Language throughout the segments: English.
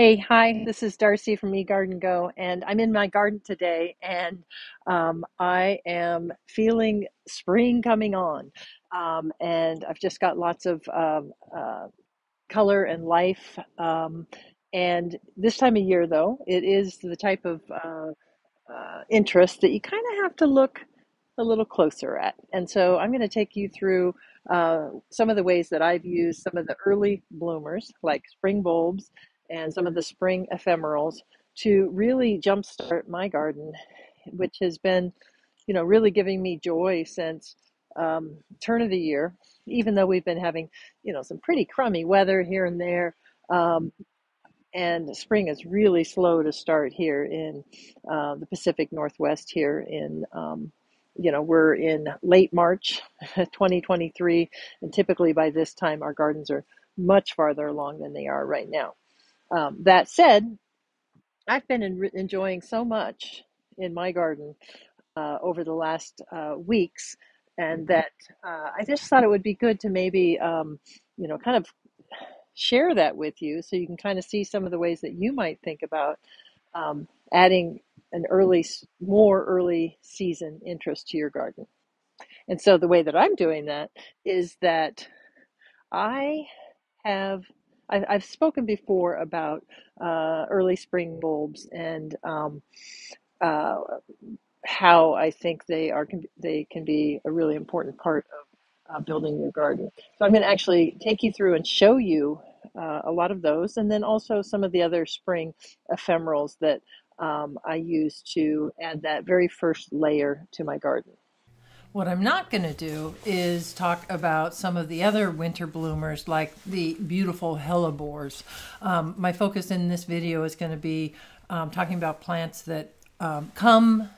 Hi, this is Darcy from eGardenGo, and I'm in my garden today, and I am feeling spring coming on. And I've just got lots of color and life. And this time of year, though, it is the type of interest that you kind of have to look a little closer at. And so I'm going to take you through some of the ways that I've used some of the early bloomers, like spring bulbs and some of the spring ephemerals, to really jumpstart my garden, which has been, really giving me joy since turn of the year, even though we've been having, some pretty crummy weather here and there. Um, and spring is really slow to start here in the Pacific Northwest here we're in late March 2023, and typically by this time our gardens are much farther along than they are right now. That said, I've been enjoying so much in my garden over the last weeks, and that I just thought it would be good to maybe, kind of share that with you so you can kind of see some of the ways that you might think about adding an more early season interest to your garden. And so the way that I'm doing that is that I have I've spoken before about early spring bulbs and uh, how I think they can be a really important part of building your garden. So I'm going to actually take you through and show you a lot of those, and then also some of the other spring ephemerals that I use to add that very first layer to my garden. What I'm not going to do is talk about some of the other winter bloomers like the beautiful hellebores. My focus in this video is going to be talking about plants that come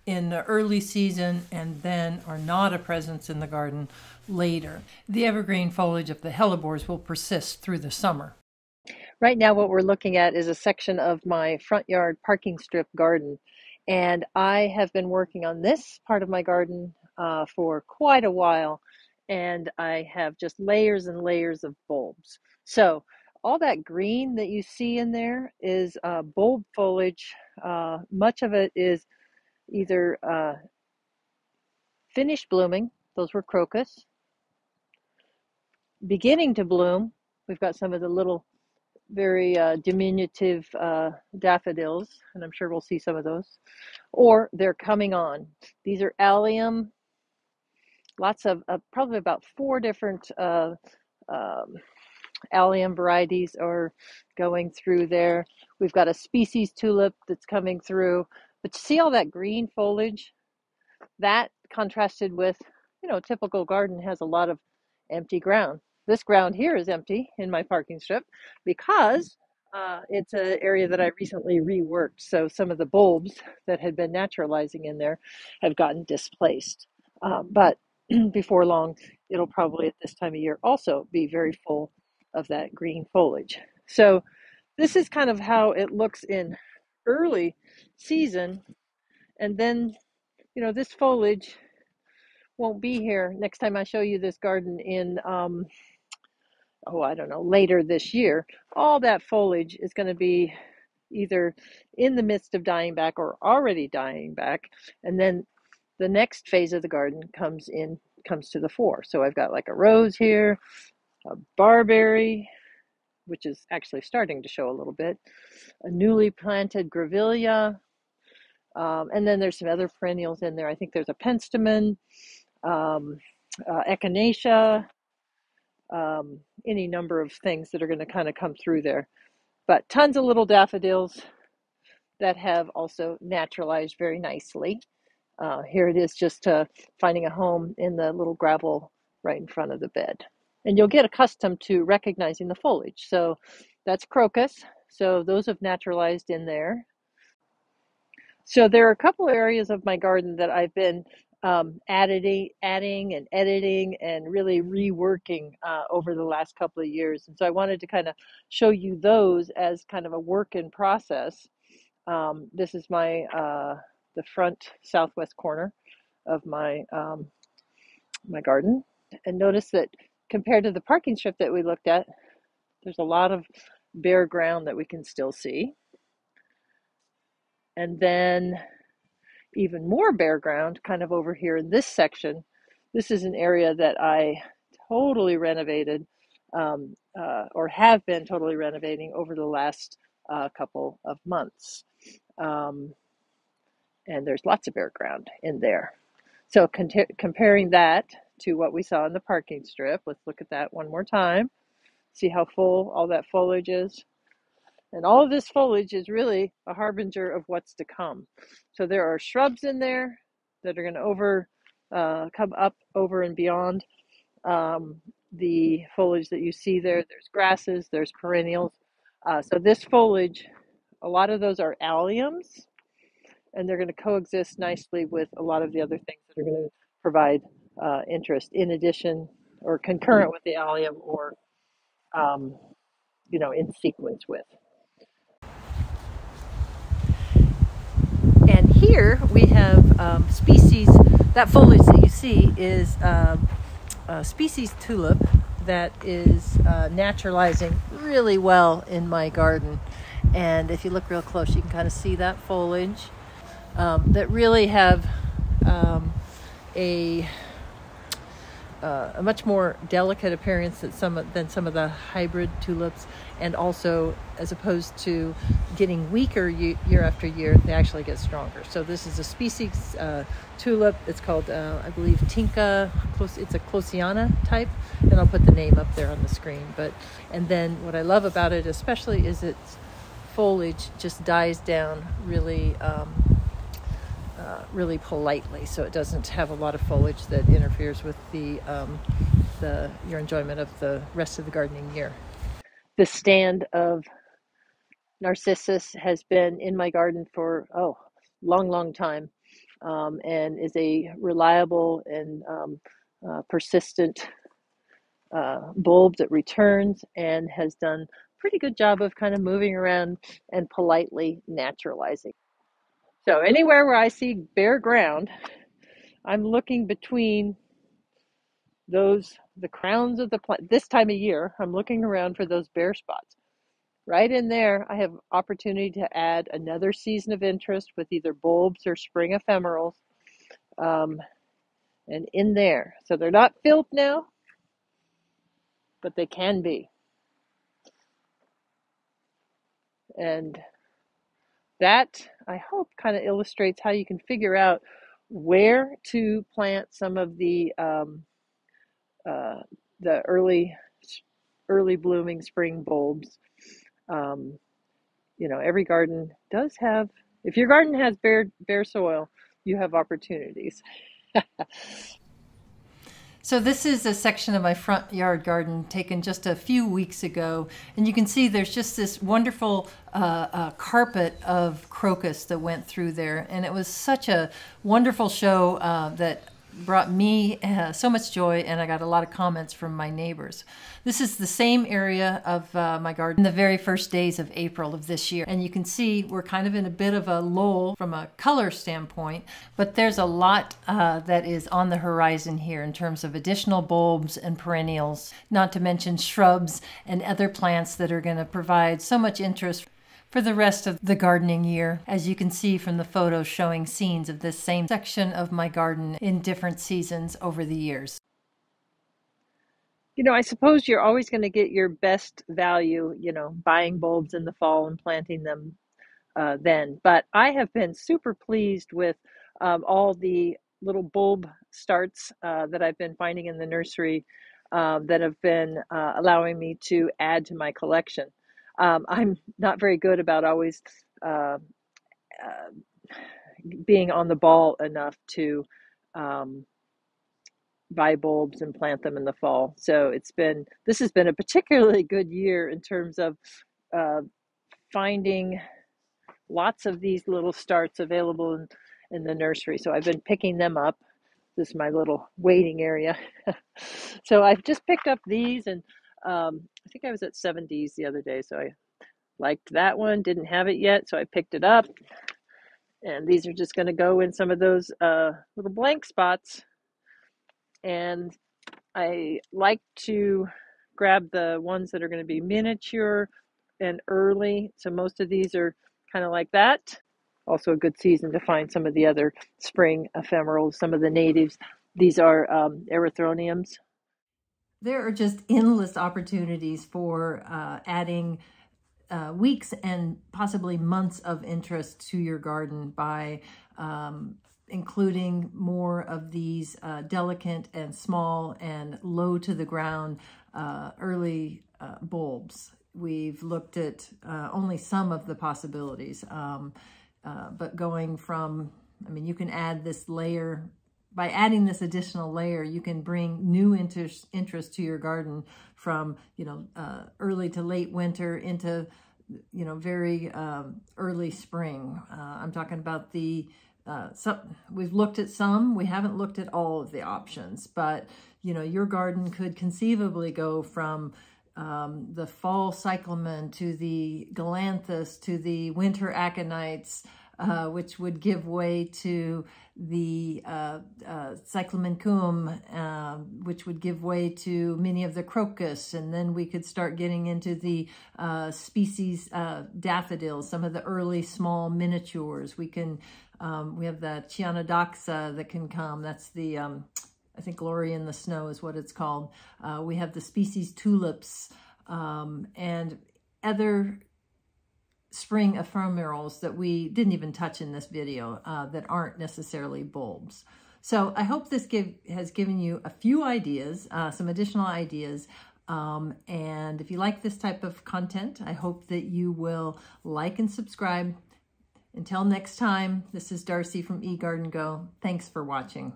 in the early season and then are not a presence in the garden later. The evergreen foliage of the hellebores will persist through the summer. Right now, what we're looking at is a section of my front yard parking strip garden. And I have been working on this part of my garden for quite a while. And I have just layers and layers of bulbs. So all that green that you see in there is bulb foliage. Much of it is either finished blooming, those were crocus, beginning to bloom. We've got some of the little very diminutive daffodils, and I'm sure we'll see some of those. Or they're coming on. These are allium, lots of, probably about four different um, allium varieties are going through there. We've got a species tulip that's coming through. But you see all that green foliage? That contrasted with, typical garden has a lot of empty ground. This ground here is empty in my parking strip because it's an area that I recently reworked. So some of the bulbs that had been naturalizing in there have gotten displaced. But before long, it'll probably at this time of year also be very full of that green foliage. So this is kind of how it looks in early season. And then, this foliage won't be here next time I show you this garden in, I don't know, later this year. All that foliage is going to be either in the midst of dying back or already dying back. And then the next phase of the garden comes to the fore. So I've got like a rose here, a barberry, which is actually starting to show a little bit, a newly planted grevillea, and then there's some other perennials in there. I think there's a penstemon, um, echinacea, any number of things that are going to kind of come through there. But tons of little daffodils that have also naturalized very nicely. Here it is just finding a home in the little gravel right in front of the bed. And you'll get accustomed to recognizing the foliage. So that's crocus. So those have naturalized in there. So there are a couple areas of my garden that I've been adding and editing and really reworking over the last couple of years. And so I wanted to kind of show you those as kind of a work in process. This is the front southwest corner of my garden, and notice that compared to the parking strip that we looked at, there's a lot of bare ground that we can still see. And then even more bare ground kind of over here in this section. This is an area that I totally renovated or have been totally renovating over the last couple of months. Um, and there's lots of bare ground in there. So comparing that to what we saw in the parking strip, let's look at that one more time. See how full all that foliage is? And all of this foliage is really a harbinger of what's to come. So there are shrubs in there that are going to come up over and beyond the foliage that you see there. There's grasses, there's perennials. So this foliage, a lot of those are alliums, and they're going to coexist nicely with a lot of the other things that are going to provide interest in addition or concurrent with the allium or, in sequence with. And here we have species, that foliage that you see is species tulip that is naturalizing really well in my garden. And if you look real close, you can kind of see that foliage that really have a much more delicate appearance than some of the hybrid tulips, and also as opposed to getting weaker year after year, they actually get stronger. So this is a species tulip. It's called, I believe, Tinka. It's a Closiana type, and I'll put the name up there on the screen. And then what I love about it, especially, is its foliage just dies down really. Really politely, so it doesn't have a lot of foliage that interferes with your enjoyment of the rest of the gardening year. The stand of narcissus has been in my garden for long time, and is a reliable and persistent bulb that returns and has done a pretty good job of kind of moving around and politely naturalizing. So anywhere where I see bare ground, I'm looking between the crowns of the plant. This time of year, I'm looking around for those bare spots. Right in there, I have opportunity to add another season of interest with either bulbs or spring ephemerals. And in there, so they're not filled now, but they can be. And that, I hope, kind of illustrates how you can figure out where to plant some of the early blooming spring bulbs. Every garden does have. If your garden has bare soil, you have opportunities. So this is a section of my front yard garden taken just a few weeks ago, and you can see there's just this wonderful carpet of crocus that went through there, and it was such a wonderful show that brought me so much joy, and I got a lot of comments from my neighbors. This is the same area of my garden in the very first days of April of this year, and you can see we're kind of in a bit of a lull from a color standpoint, but there's a lot that is on the horizon here in terms of additional bulbs and perennials, not to mention shrubs and other plants that are going to provide so much interest for the rest of the gardening year, as you can see from the photos showing scenes of this same section of my garden in different seasons over the years. I suppose you're always going to get your best value, buying bulbs in the fall and planting them then. But I have been super pleased with all the little bulb starts that I've been finding in the nursery that have been allowing me to add to my collection. I'm not very good about always being on the ball enough to buy bulbs and plant them in the fall. So this has been a particularly good year in terms of finding lots of these little starts available in the nursery. So I've been picking them up. This is my little waiting area. So I've just picked up these, and I think I was at 70s the other day, so I liked that one, didn't have it yet, so I picked it up. And these are just going to go in some of those little blank spots. And I like to grab the ones that are going to be miniature and early. So most of these are kind of like that. Also a good season to find some of the other spring ephemerals, some of the natives. These are erythroniums. There are just endless opportunities for adding weeks and possibly months of interest to your garden by including more of these delicate and small and low to the ground early bulbs. We've looked at only some of the possibilities, but going from, I mean, you can add this layer. By adding this additional layer, you can bring new interest to your garden from, early to late winter into, very early spring. I'm talking about we've looked at some, we haven't looked at all of the options, but, your garden could conceivably go from the fall cyclamen to the Galanthus to the winter aconites, which would give way to the cyclamencum, which would give way to many of the crocus, and then we could start getting into the species daffodils, some of the early small miniatures. We have the Chianodoxa that can come. That's the I think Glory in the Snow is what it's called. We have the species tulips and other spring ephemerals that we didn't even touch in this video that aren't necessarily bulbs. So I hope this has given you a few ideas, some additional ideas. And if you like this type of content, I hope that you will like and subscribe. Until next time, this is Darcy from eGardenGo. Thanks for watching.